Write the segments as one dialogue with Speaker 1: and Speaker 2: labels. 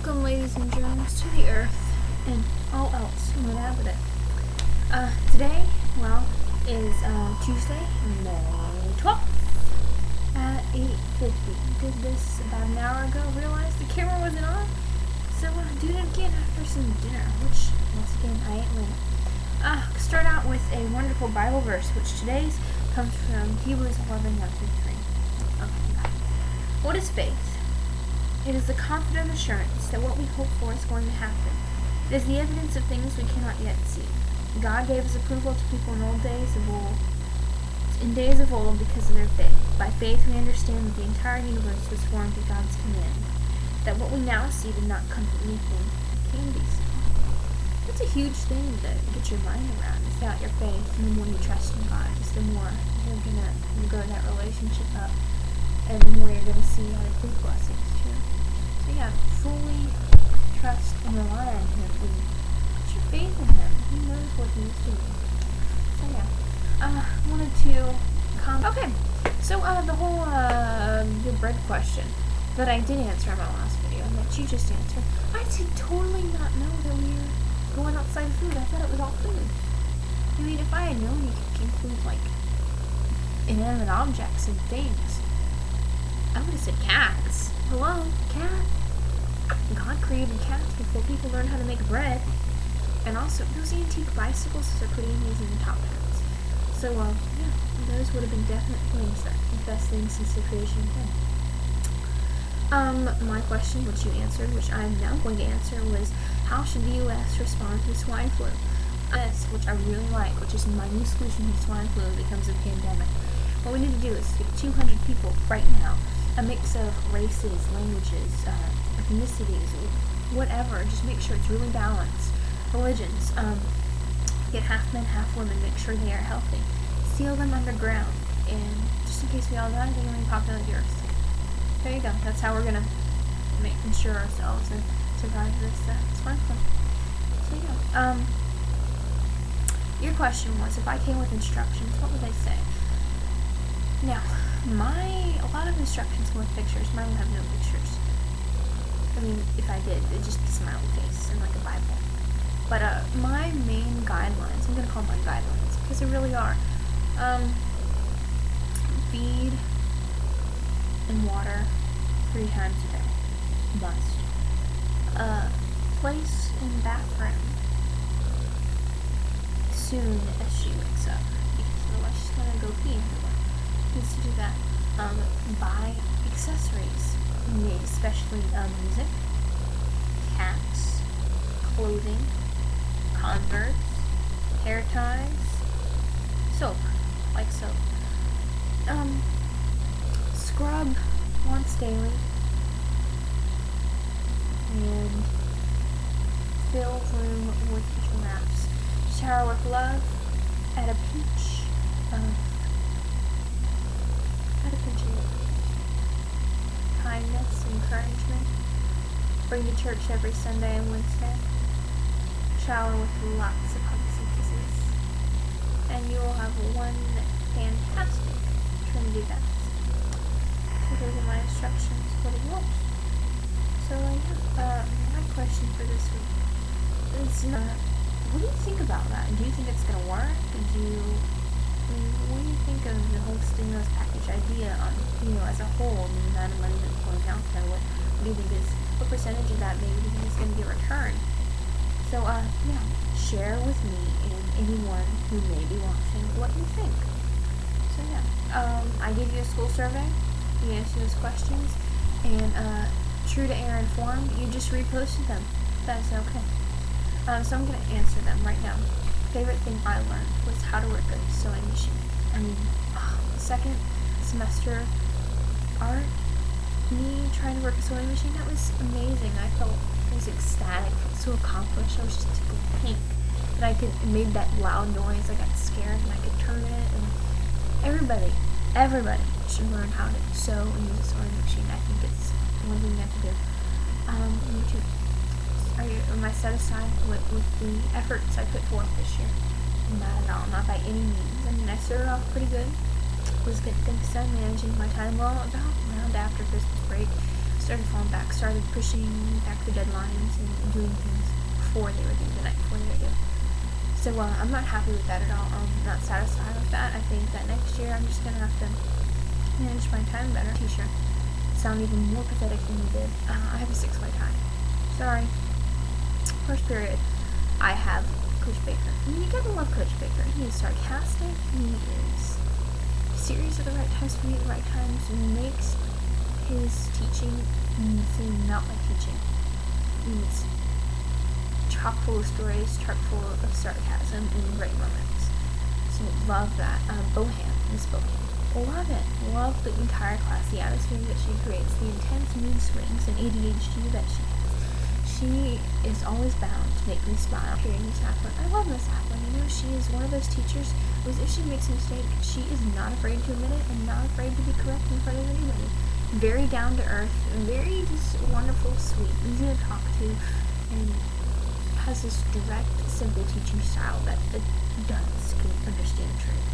Speaker 1: Welcome, ladies and germs, to the earth and all else who would inhabit it. Today, is Tuesday, May 12th at 8:50. Did this about an hour ago, realized the camera wasn't on, so do it again after some dinner, which, once again, I ain't late. Start out with a wonderful Bible verse, which today's comes from Hebrews 11:1-3. Okay, what is faith? It is the confident assurance that what we hope for is going to happen. It is the evidence of things we cannot yet see. God gave his approval to people in days of old because of their faith. By faith we understand that the entire universe was formed at God's command, that what we now see did not come from anything can be seen. That's a huge thing to get your mind around. It's about your faith, and the more you trust in God, just the more you're gonna grow that relationship up, and the more you're gonna see how to His blessings too. So yeah, fully trust and rely on Him, and put your faith in Him. He knows what He's doing. So yeah, wanted to comment. Okay, so the whole the bread question that I did answer in my last video, and that you just answered, I did totally not know that we were going outside of food. I thought it was all food. I mean, if I had known you could include like inanimate objects and things, I would have said cats. Hello, cat. God created cats before people learned how to make bread. And also, those antique bicycles are pretty amazing top hats. So, yeah, those would have been definite things, the best things since the creation of man. My question, which you answered, which I'm now going to answer, was how should the U.S. respond to swine flu? This, which I really like, which is my new solution to swine flu becomes a pandemic. What we need to do is get 200 people right now, a mix of races, languages, ethnicities, whatever, just make sure it's really balanced. Religions, get half men, half women, make sure they are healthy. Seal them underground, and just in case we all die, they're going to repopulate the earth. There you go. That's how we're going to ensure ourselves and survive this swine flu. So yeah. Your question was, if I came with instructions, what would I say? Now, a lot of instructions come with pictures. Mine will have no pictures. I mean, if I did, it'd just be a smiley face and like a Bible. But my main guidelines, I'm going to call them my guidelines, because they really are. Feed and water 3 times a day. Must. Place in the bathroom soon as she wakes up, because otherwise she's going to go pee everywhere. Needs to do that. Buy accessories, especially music, cats, clothing, Converse, hair ties, soap, like soap. Scrub once daily, and fill room with kitchen wraps. Shower with love, add a pinch of kindness, encouragement. Bring to church every Sunday and Wednesday. Shower with lots of hugs and kisses. And you will have one fantastic Trinity Bath. So those are my instructions. What are yours? So my question for this week is, what do you think about that? Do you think it's going to work? What do you think of the whole stimulus package idea on, as a whole, the amount of money that's going out there? What do you think what percentage of that maybe do you think is going to get returned? So, yeah, share with me and anyone who may be watching what you think. So, yeah, I gave you a school survey, you answered those questions, and, true to Aaron form, you just reposted them. That's okay. So I'm going to answer them right now. Favorite thing I learned was how to work a sewing machine. I mean, second semester art, me trying to work a sewing machine, that was amazing. I was ecstatic, so accomplished. I was just tickled pink. And I made that loud noise. I got scared, and I could turn it. And everybody should learn how to sew and use a sewing machine. I think it's one thing you have to do. Me too. Am I satisfied with the efforts I put forth this year? Not at all. Not by any means. I mean, I started off pretty good. Was getting things done, managing my time well. About around after Christmas break, started falling back, started pushing back the deadlines and doing things before they were due, the night before they were due. So I'm not happy with that at all. I'm not satisfied with that. I think that next year I'm just going to have to manage my time better. T-shirt. Sound even more pathetic than you did. I have a 6-way tie. Sorry. First period, I have Coach Baker. I mean, you gotta love Coach Baker. He is sarcastic. He is serious at the right times, for me at the right times, and makes his teaching seem not like teaching. It's chock full of stories, chock full of sarcasm, and great moments. So love that. Bohan, Miss Bohan. Love it. Love the entire class, the atmosphere that she creates, the intense mood swings and ADHD that she has. She is always bound to make me smile. Hearing Miss Applin. I love Miss Applin. You know, she is one of those teachers who, if she makes a mistake, she is not afraid to admit it and not afraid to be correct in front of anybody. Very down to earth, very just wonderful, sweet, easy to talk to, and has this direct, simple teaching style that adults can understand truth.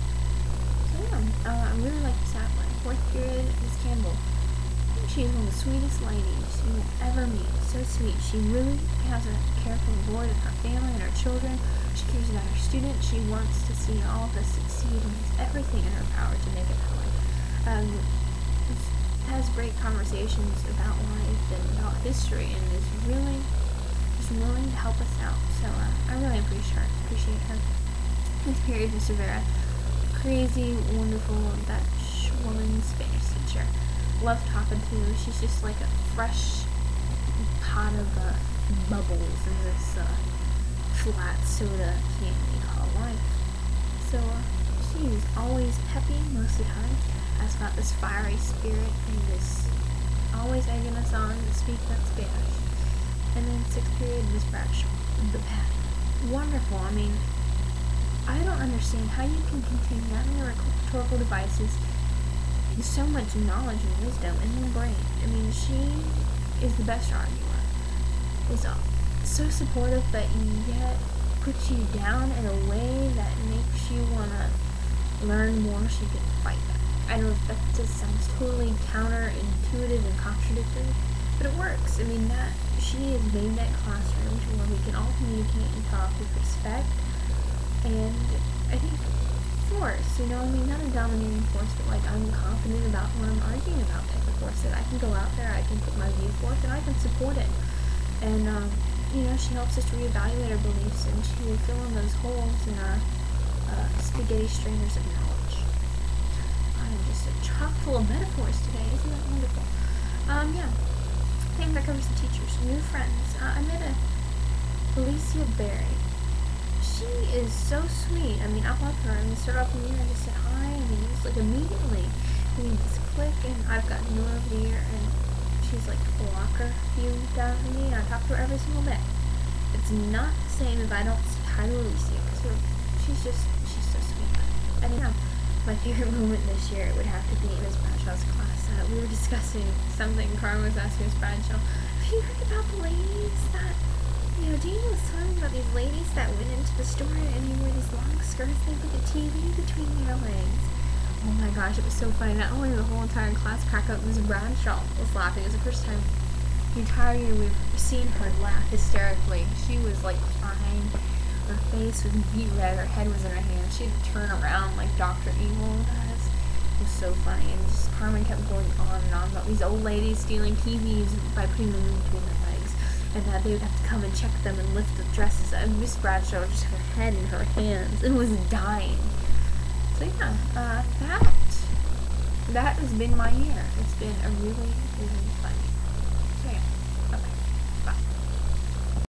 Speaker 1: So yeah, I really like Miss Applin. 4th period, Miss Campbell. I think she is one of the sweetest ladies you will ever meet. So sweet. She really has a care for the Lord and her family and her children. She cares about her students. She wants to see all of us succeed and does everything in her power to make it that way. Has great conversations about life and about history, and is really just willing to help us out. So I really appreciate her. This period, Miss Rivera, crazy, wonderful, Dutch woman, Spanish teacher. Love talking to her. She's just like a fresh pot of bubbles in this flat soda candy called life. So she's always peppy most of the time. Has got this fiery spirit and this always egging us on to speak that Spanish. And then 6th period, Miss Bradshaw, the pet. Wonderful. I mean, I don't understand how you can contain that many rhetorical devices and so much knowledge and wisdom in one brain. I mean, she is the best arguer. Is so supportive, but yet puts you down in a way that makes you want to learn more so you can fight back. I know that just sounds totally counterintuitive and contradictory, but it works. I mean, that she has made that classroom to where we can all communicate and talk with respect, and I think force, you know, I mean, not a domineering force, but like I'm confident about what I'm arguing about type of force, that I can go out there, I can put my view forth, and I can support it. And, you know, she helps us to reevaluate our beliefs and to fill in those holes in our spaghetti strainers of knowledge. I'm just chock full of metaphors today. Isn't that wonderful? Yeah. I think that covers the teachers. New friends. I met Alicia Berry. She is so sweet. I mean, I love her. And we started off the year and just said hi. I mean, it was like immediately we just click, and I've got Nora over the year, and she's like a locker view down to me, and I talk to her every single day. It's not the same if I don't say hi to Alicia, because she's so sweet. I mean, my favorite moment this year would have to be in Miss Bradshaw's class. We were discussing something. Carmen was asking Miss Bradshaw, have you heard about the ladies that, you know, Daniel was talking about these ladies that went into the store and they wore these long skirts, they put the TV between their legs. Oh my gosh, it was so funny. Not only did the whole entire class crack up, Miss Bradshaw was laughing. It was the first time the entire year we've seen her laugh hysterically. She was like crying. Her face was beet red, her head was in her hand. She had to turn around like Dr. Evil does. It was so funny, and just Carmen kept going on and on about these old ladies stealing TVs by putting them in between their legs, and that they would have to come and check them and lift the dresses. And Miss Bradshaw just had her head in her hands and was dying. So yeah, that has been my year. It's been a really, really fun year. So yeah, okay, bye.